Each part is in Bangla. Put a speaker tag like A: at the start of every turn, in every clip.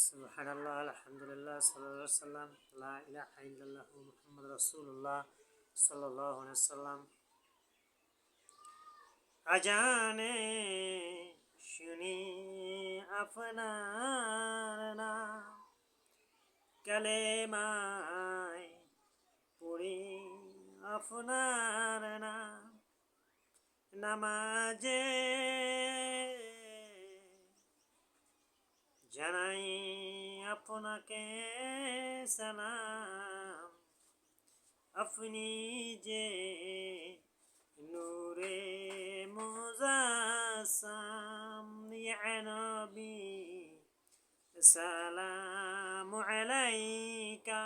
A: সুবহানাল্লাহ, আলহামদুলিল্লাহ, সাল্লাল্লাহু আলাইহি সাল্লাম, লা ইলাহা ইল্লাল্লাহু মুহাম্মাদুর রাসূলুল্লাহ সাল্লাল্লাহু আলাইহি সাল্লাম। আজানে শুনি আপনার নাম, কালেমায় পড়ি আপনার নাম, নামাজে জানাই আপনাকে সালাম। আপনি যে নূরে মুজাসসাম, ইয়া নবী সালামু আলাইকা,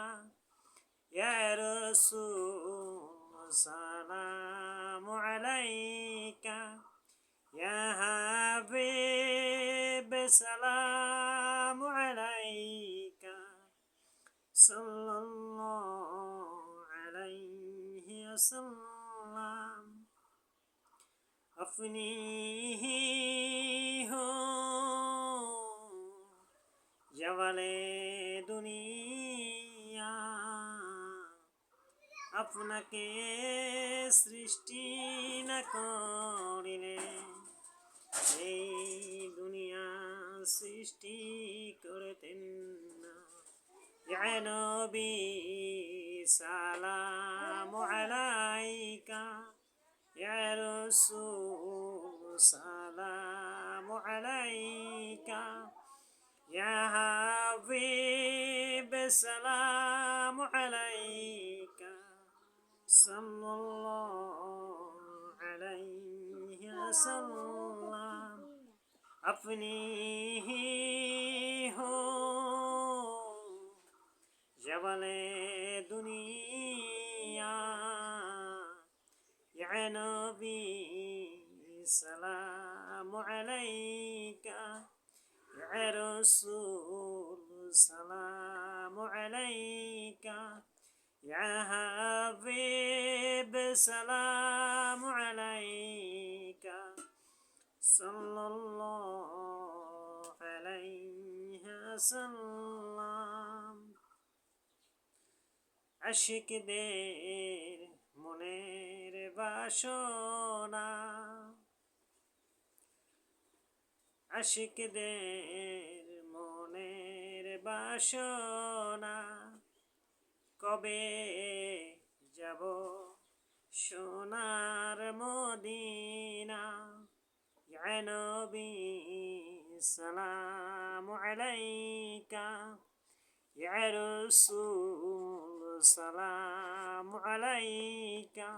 A: ইয়া রাসূল সালামু আলাইকা, ইয়া হাবিব সালামু আলাইকা, সাল্লাল্লাহু আলাইহি ওয়াসাল্লাম। আপনি হো জওয়ালে দুনিয়া, আপনাকে সৃষ্টি না করিলে এই দুনিয়া সৃষ্টি করতেন না। ইয়া নবী সালামু আলাইকা, ইয়া রাসূল সালামু আলাইকা, ইয়া হাবিব সালামু আলাইকা, সাল্লাল্লাহু আলাইহি ওয়াসাল্লাম। আপনি হো জওয়ালে দুনিয়া, ইয়া নবী সালামু আলাইকা, ইয়া রাসূল সালামু আলাইকা, ইয়া হাবিব সালামু আলাইকা, সাল্লাল্লাহু আলাইহি ওয়াসাল্লাম। আশিকদের মনের বাসনা, আশিকদের মনের বাসনা, কবে যাব সোনার মদিনা। ইয়া নবী সালামু আলাইকা, ইয়া রাসূল সালামু আলাইকা,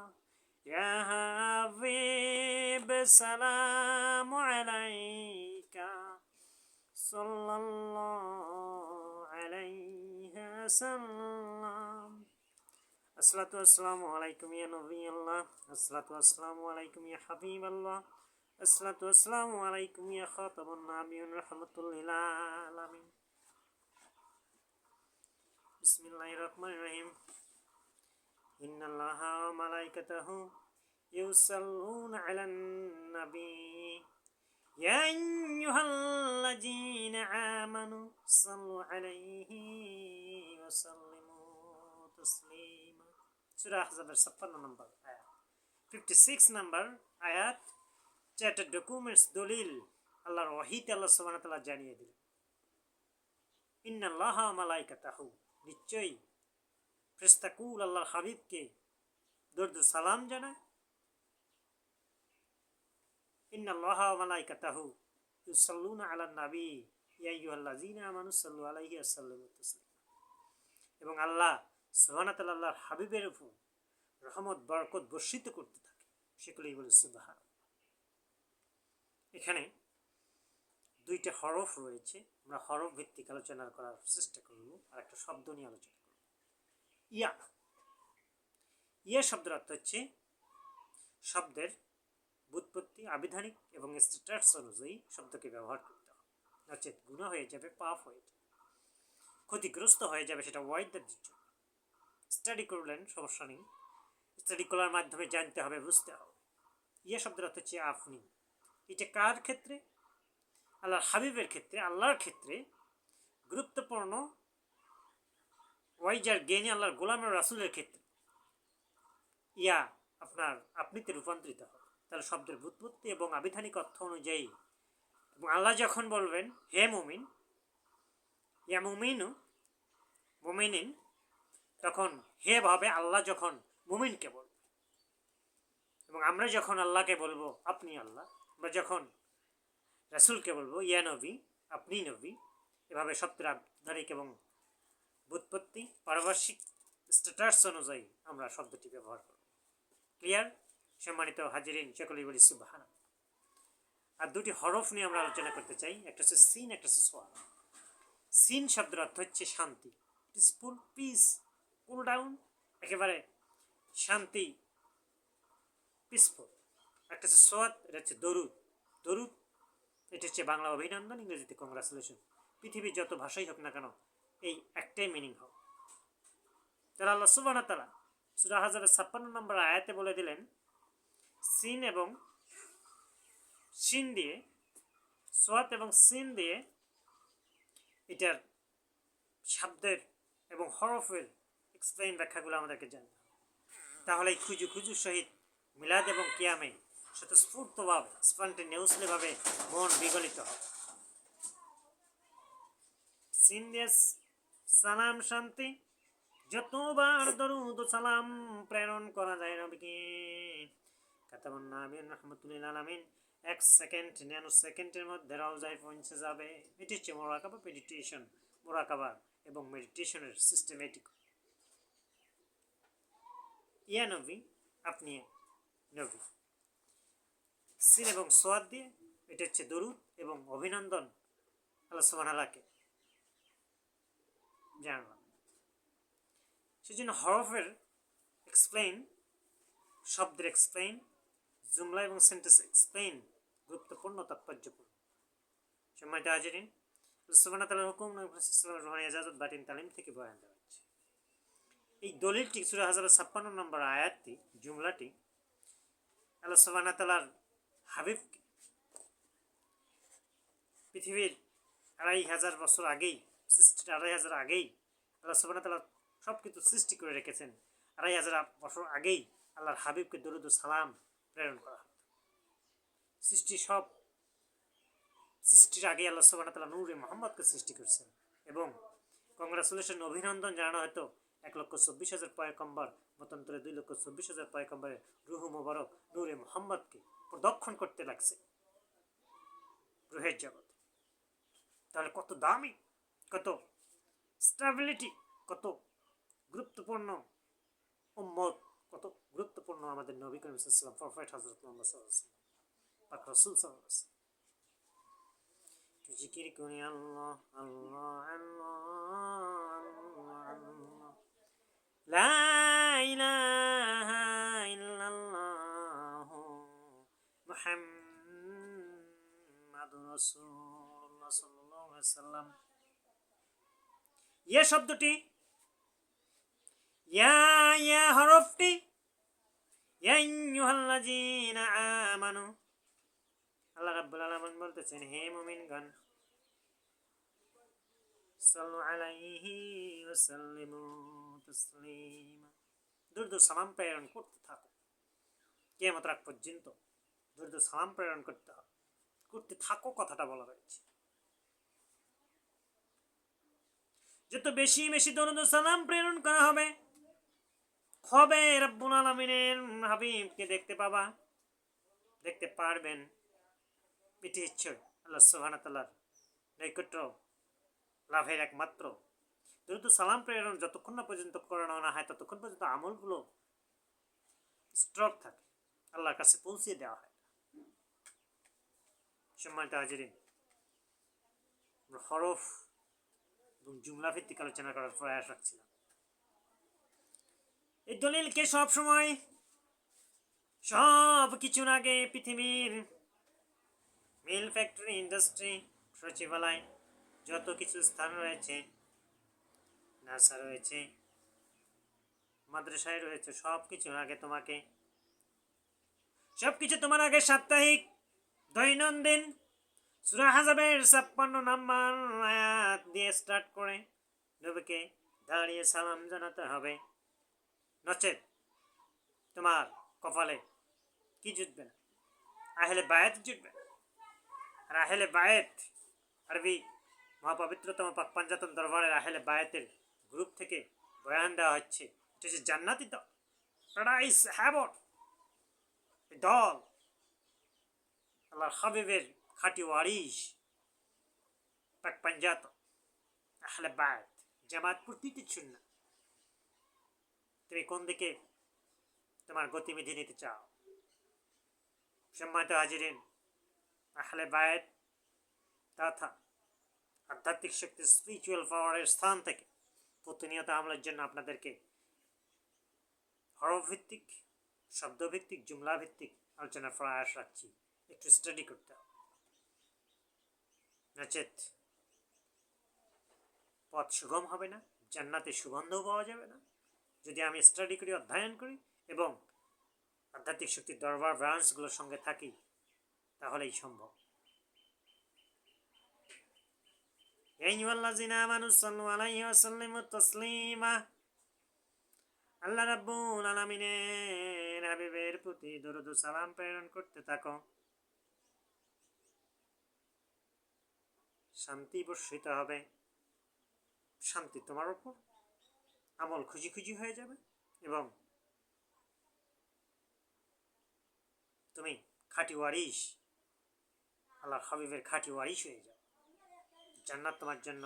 A: ইয়া হাবিব সালামু আলাইকা, সাল্লাল্লাহু আলাইহি ওয়াসাল্লাম। আসসালাতু ওয়াসসালামু আলাইকুম ইয়া নবী আল্লাহ, আসসালাতু ওয়াসসালামু আলাইকুম ইয়া হাবিব আল্লাহ, আসসালাতু ওয়াসসালামু আলাইকুম ইয়া খাতামুন নাবিয়্যিন রাহমাতুল লিল আলামিন। বিসমিল্লাহির রহমানির রহিম। ইন্নাল্লাহা ওয়া মালাইকাতাহু ইউসাল্লুনা আলান নবী, ইয়া আইয়ুহাল্লাযীনা আমানু সাল্লু আলাইহি ওয়া সাল্লিমু তাসলিমা। সূরা আহজাবের 56 নম্বর আয়াত, 56 নম্বর আয়াত। চারটা ডকুমেন্টস, দলিল আল্লাহর ওয়াহিতে আল্লাহ সুবহানাহু ওয়া তাআলা জানিয়ে দিলেন। ইন্নাল্লাহা ওয়া মালাইকাতাহু, নিশ্চয়ই ফেরেশতাকুল আল্লাহর হাবিবকে দরুদ সালাম জানায়। ইন্নাল্লাহা ওয়া মালাইকাতাহু ইউসাল্লুনা আলান নবী, ইয়া আইয়ুহাল্লাযীনা আমানু সাল্লু আলাইহি ওয়া সাল্লিমু তাসলিমা। এবং আল্লাহ সুবহানাহু ওয়া তাআলা আল্লাহর হাবিবের উপর রহমত বরকত বর্ষিত করতে থাকে, সেগুলোই বলে সুবহানাল্লাহ। এখানে দুইটা হরফ রয়েছে, আমরা হরফ ভিত্তিক আলোচনা করার চেষ্টা করব আর একটা শব্দ নিয়ে আলোচনা করব। ইয়া, ইয়া শব্দের অর্থ হচ্ছে শব্দের ব্যুৎপত্তি, আবিধানিক এবং স্ট্যাটাস অনুযায়ী শব্দকে ব্যবহার করতে হবে, নচেত গুনাহ হয়ে যাবে, পাপ হয়ে যাবে, ক্ষতিগ্রস্ত হয়ে যাবে, সেটা ওয়াইদার জন্য। স্টাডি করলেন, সমস্যা নেই, স্টাডি করার মাধ্যমে জানতে হবে, বুঝতে হবে। ইয়া শব্দের অর্থ হচ্ছে আপনি। এটা কার ক্ষেত্রে? আল্লাহর হাবিবের ক্ষেত্রে, আল্লাহর ক্ষেত্রে গুরুত্বপূর্ণ ওয়াইজার জ্ঞানী আল্লাহর গোলামের রাসূলের ক্ষেত্রে ইয়া আপনিতে রূপান্তরিত হবে। তাহলে শব্দের ব্যুৎপত্তি এবং আবিধানিক অর্থ অনুযায়ী এবং আল্লাহ যখন বলবেন হে মুমিন, ইয়া মুমিনু মুমিনিন, তখন হে ভাবে আল্লাহ যখন মুমিনকে বলবে, এবং আমরা যখন আল্লাহকে বলবো আপনি আল্লাহ, আমরা যখন রাসূলকে বলবো ইয়া নবী, আপনি নবী, এভাবে শব্দের আবিধানিক এবং ব্যুৎপত্তি পারিভাষিক স্ট্যাটাস অনুযায়ী আমরা শব্দটি ব্যবহার করব। ক্লিয়ার? সম্মানিত হাজিরিন, সকলেই বলি সুবহান। আর দুটি হরফ নিয়ে আমরা আলোচনা করতে চাই, একটা হচ্ছে সিন, একটা হচ্ছে সোয়াদ। সিন শব্দের অর্থ হচ্ছে শান্তি, পিসফুল, পিস, কুল ডাউন, একেবারে শান্তি, পিসফুল। একটা হচ্ছে সোয়াদ, এটা হচ্ছে দরুদ। দরুদ এটা হচ্ছে বাংলা অভিনন্দন, ইংরেজিতে কংগ্রাচুলেশন। পৃথিবীর যত ভাষাই হোক না কেন এই একটাই মিনিং হোক। তাহলে আল্লাহ সুবহানাহু ওয়া তাআলা সূরা হাজরের 56 নম্বর আয়াতে বলে দিলেন সিন এবং শিন দিয়ে, সোয়াত এবং সিন দিয়ে এটার শব্দের এবং হরফের এক্সপ্লেইন ব্যাখ্যাগুলো আমাদেরকে জানতে হবে। তাহলে খুঁজু খুঁজুর সহিত মিলাদ এবং কিয়ামে স্বতঃস্ফূর্তভাবে স্পন্টেনিয়াসলিভাবে মন বিগলিত হবে। সিন দিয়ে সালাম শান্তি, যতবার দরুদ সালাম প্রেরণ করা যায় নবীকে, কাতাবুন নাবিয়্যিন রাহমাতুল লিল আলামিন 1 সেকেন্ড ন্যানো সেকেন্ডের মধ্যে রওজায় পৌঁছে যাবে। এটি হচ্ছে মুরাকাবা, মেডিটেশন, মুরাকাবা এবং মেডিটেশনের সিস্টেমেটিক। ইয়া নবী, আপনি নবী। সিন এবং সোয়াদ দিয়ে এটা হচ্ছে দরুদ এবং অভিনন্দন আল্লাহ সুবহানাহু ওয়া তাআলাকে জানালাম। সেজন্য হরফের এক্সপ্লেইন, শব্দের এক্সপ্লেইন, জুমলা এবং সেন্টেন্স এক্সপ্লেইন গুরুত্বপূর্ণ, তাৎপর্যপূর্ণ। সম্মানিত হাজিরিন, আল্লাহ সুবহানাহু ওয়া তাআলার হুকুম রুহানি ইজাজত বাটিন তালিম থেকে বয়ান দেওয়া হচ্ছে। এই দলিলটি সূরা হাজরের 56 নম্বর আয়াতটি, জুমলাটি আল্লাহ সুবহানাহু ওয়া তাআলার হাবিবকে পৃথিবীর 2500 বছর আগেই, সৃষ্টির 2500 আগেই আল্লাহ সুবহানাহু ওয়া তাআলা সব কিছু সৃষ্টি করে রেখেছেন। 2500 বছর আগেই আল্লাহর হাবিবকে দরুদ ও সালাম প্রেরণ করা হতো। সৃষ্টির আগে আল্লাহ সুবহানাহু ওয়া তাআলা নূরে মুহাম্মদকে সৃষ্টি করেছেন এবং কংগ্রাচুলেশন, অভিনন্দন জানানো হতো 1,24,000 পয়গম্বর, মতান্তরে 2,24,000 পয়গম্বরের রুহ মুবারক নূরে মুহাম্মদকে প্রদক্ষিণ করতে লাগছে রুহের জগতে। তাহলে কত দামি, কত স্টেবিলিটি, কত গুরুত্বপূর্ণ উম্মত, কত গুরুত্বপূর্ণ আমাদের নবী করিম সাল্লাল্লাহু আলাইহি ওয়াসাল্লাম, প্রফেট হযরত মুহাম্মদ সাল্লাল্লাহু আলাইহি ওয়াসাল্লাম, পাক রাসূল সাল্লাল্লাহু আলাইহি ওয়াসাল্লাম। জিকির করি আল্লাহ আল্লাহ আল্লাহ আল্লাহ, লা ইলাহা ইল্লাল্লাহ মুহাম্মাদুর রাসূলুল্লাহ সাল্লাল্লাহু আলাইহি ওয়াসাল্লাম। ইয়া শব্দটি, ইয়া হরফটি, ইয়া আইয়ুহাল্লাযীনা আমানু, আল্লাহ রাব্বুল আলামিন বলতেছেন হে মুমিনগণ, সাল্লু আলাইহি ওয়া সাল্লিমু তাসলিমা, দরুদ সালাম প্রেরণ করতে থাকো, কিয়ামত রাত পর্যন্ত দরুদ সালাম প্রেরণ করতে থাকো কথাটা বলা হয়েছে। যত বেশি বেশি দরুদ সালাম প্রেরণ করা হবে, হবে রব্বুল আলামিনের হাবিবকে দেখতে পাবা, দেখতে পারবেন। এটি হচ্ছে আল্লাহ সুবহানাহু ওয়া তাআলার নৈকট্য লাভের একমাত্র। দরুদ সালাম প্রেরণ যতক্ষণ না পর্যন্ত করানো না হয় ততক্ষণ পর্যন্ত আমলগুলো স্টক থাকে, আল্লাহর কাছে পৌঁছে দেওয়া হয়। সম্মানিত হাজিরিন, হরফ এবং জুমলা ভিত্তিক আলোচনা করার প্রয়াস রাখছিলাম। এই দলিলকে সবসময় সব কিছুর আগে পৃথিবীর মিল, ফ্যাক্টরি, ইন্ডাস্ট্রি, সচিবালয়, যত কিছু স্থান রয়েছে, নাসা রয়েছে, মাদ্রাসায় রয়েছে, সব কিছুর আগে তোমাকে, সব কিছু তোমার আগে সাপ্তাহিক, দৈনন্দিন, সূরা আহজাবের 56 নম্বর আয়াত দিয়ে স্টার্ট করে নবীকে দাঁড়িয়ে সালাম জানাতে হবে, নচেত তোমার কপালে কি জুটবে না? আহলে বায়াত জুটবে। আর আহলে বায়াত আরবি মহাপবিত্রতম পাক পাঞ্জাতন দরবারের আহলে বায়াতের গ্রুপ থেকে বয়ান দেওয়া হচ্ছে, এটা হচ্ছে জান্নাতি দল, প্যারাডাইস হ্যাবট দল, আল্লাহর হাবিবের খাঁটি ওয়ারিশ পাক পাঞ্জাতন আহলে বায়াত জামাত প্রতিটি সুন্নাহ। তুমি কোন দিকে তোমার গতিবিধি নিতে চাও? সম্মানিত হাজিরিন, আহলে বায়াত তথা আধ্যাত্মিক শক্তি স্পিরিচুয়াল পাওয়ারের স্থান থেকে প্রতিনিয়ত আমলের জন্য আপনাদেরকে হরফ ভিত্তিক, শব্দভিত্তিক, জুমলা ভিত্তিক আলোচনার প্রয়াস রাখছি। একটু স্টাডি করতে হবে, নচেত পথ সুগম হবে না, জান্নাতে সুগন্ধও পাওয়া যাবে না। যদি আমি স্টাডি করি, অধ্যয়ন করি এবং আধ্যাত্মিক শক্তির দরবার ব্রাঞ্চগুলোর সঙ্গে থাকি, তাহলেই সম্ভব। আল্লাহ রাব্বুল আলামিনের হাবিবের প্রতি দরুদ ও সালাম প্রেরণ করতে থাকো, শান্তি বর্ষিত হবে। শান্তি তোমার উপর, আমল খুঁজি খুঁজি হয়ে যাবে এবং তুমি খাঁটি ওয়ারিশ, আল্লাহর হাবিবের খাঁটি ওয়ারিশ হয়ে যাবে। জান্নাত তোমার জন্য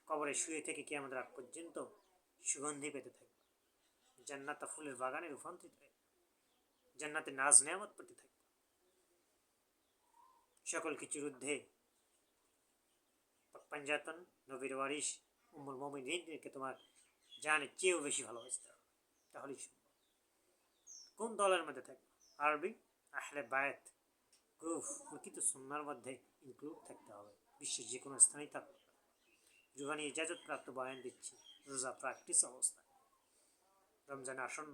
A: কবরে শুয়ে থেকে কিয়ামত রাত পর্যন্ত সুগন্ধি পেতে থাকবে। জান্নাত ফুলের বাগানে রূপান্তরিত হয়ে, জান্নাতে নাজ নেয়ামত পেতে থাকবে। সকল কিছুর ঊর্ধ্বে পাঞ্জাতন নবীর ওয়ারিশ উম্মুল মুমিনিনকে তোমার জানের চেয়েও বেশি ভালোবাসতে হবে, তাহলেই সম্ভব। কোন দলের মধ্যে থাকবে? আরবি আহলে বায়াত গ্রুপ প্রকৃত সুন্নাহর মধ্যে ইনক্লুড থাকতে হবে। বিশ্বের যে কোনো স্থানেই থাকবে। রুহানি ইজাজত প্রাপ্ত বয়ান দিচ্ছি রোজা প্র্যাকটিস অবস্থায়। রমজান আসন্ন,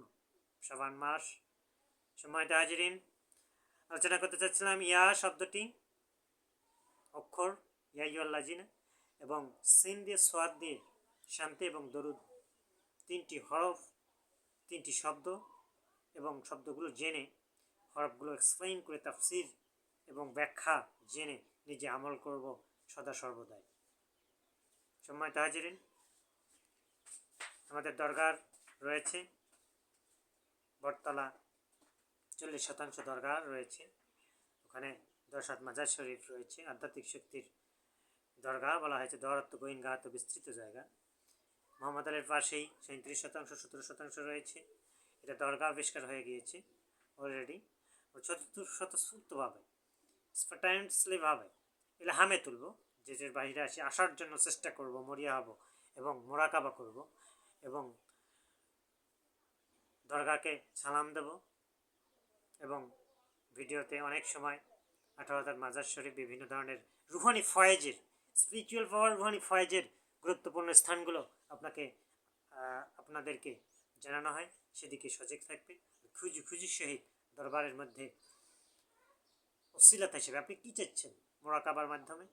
A: শাবান মাস। সম্মানিত হাজিরিন, আলোচনা করতে চাচ্ছিলাম ইয়া শব্দটি, অক্ষর ইয়া ইউল্লাজিনা এবং সিন দিয়ে সোয়াদ দিয়ে শান্তি এবং দরুদ, তিনটি হরফ, তিনটি শব্দ এবং শব্দগুলো জেনে হরফগুলো এক্সপ্লেইন করে তাফসির এবং ব্যাখ্যা জেনে নিজে আমল করব সদা সর্বদাই। সম্মানিত হাজিরিন, আমাদের দরগার রয়েছে বটতলা 40% দরগার রয়েছে, ওখানে 10 হাত মাজার শরীফ রয়েছে। আধ্যাত্মিক শক্তির দরগা বলা হয়েছে, দৌরাত্ম গোয়েনগাহাত বিস্তৃত জায়গা। মোহাম্মদ আলীর পাশেই 37%, 17% রয়েছে। এটা দরগা আবিষ্কার হয়ে গিয়েছে অলরেডি। স্বতঃস্ফূর্তভাবে, স্পটাইন্টসলিভাবে ইলহামে তুলব, যে বাইরে আসি আসার জন্য চেষ্টা করব, মরিয়া হব এবং মোরাকাবা করব এবং দরগাকে সালাম দেব। এবং ভিডিওতে অনেক সময় 18 মাজার শরীফ, বিভিন্ন ধরনের রুহানি ফয়েজের, স্পিরিচুয়াল পাওয়ার রুহানি ফয়েজের গুরুত্বপূর্ণ স্থানগুলো আপনাদেরকে জানানো হয়। সেদিকে সজাগ থাকবে। খুঁজির সহিত দরবারের মধ্যে ওসিলাত হিসেবে আপনি কী চাচ্ছেন, মোরাকাবার মাধ্যমে,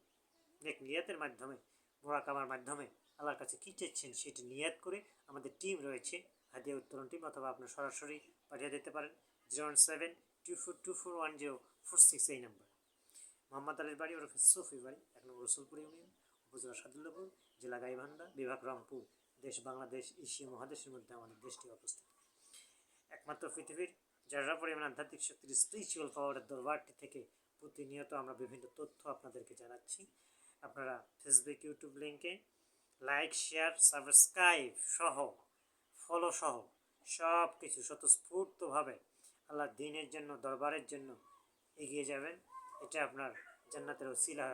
A: নেক নিয়াতের মাধ্যমে, মোরাকাবার মাধ্যমে আল্লাহর কাছে কী চাচ্ছেন সেটি নিয়াত করে আমাদের টিম রয়েছে, হাদিয়া উত্তরণ টিম, অথবা আপনার সরাসরি পাঠিয়ে দিতে পারেন 01724241046 এই নাম্বার। মোহাম্মদ আলীর বাড়ি ওরফে সফি বাড়ি, 1 নম্বর রসুলপুর ইউনিয়ন, উপজেলা সাদুল্লাপুর, জেলা গাইবান্ধা, বিভাগ রংপুর, দেশ বাংলাদেশ, এশিয়া মহাদেশের মধ্যে আমাদের দেশটি অবস্থিত। একমাত্র পৃথিবীর যারা পরিমাণ আধ্যাত্মিক শক্তির স্পিরিচুয়াল পাওয়ারের দরবারটি থেকে প্রতিনিয়ত আমরা বিভিন্ন তথ্য আপনাদেরকে জানাচ্ছি। আপনারা ফেসবুক, ইউটিউব লিঙ্কে লাইক, শেয়ার, সাবস্ক্রাইব সহ, ফলো সহ সব কিছু স্বতঃস্ফূর্তভাবে আল্লাহর দ্বীনের জন্য, দরবারের জন্য এগিয়ে যাবেন। এটা আপনার জান্নাতের ওসিলা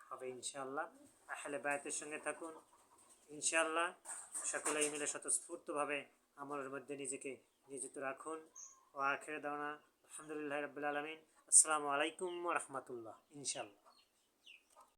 A: হবে ইনশাআল্লাহ। আহলে বায়াতের সঙ্গে থাকুন ইনশাআল্লাহ। সকলেই মিলে স্বতঃস্ফূর্তভাবে আমলের মধ্যে নিজেকে নিয়োজিত রাখুন। ও আখির দাওয়ানা আলহামদুলিল্লাহি রাব্বিল আলামিন। আসসালামু আলাইকুম ওয়া রাহমাতুল্লাহ। ইনশাআল্লাহ।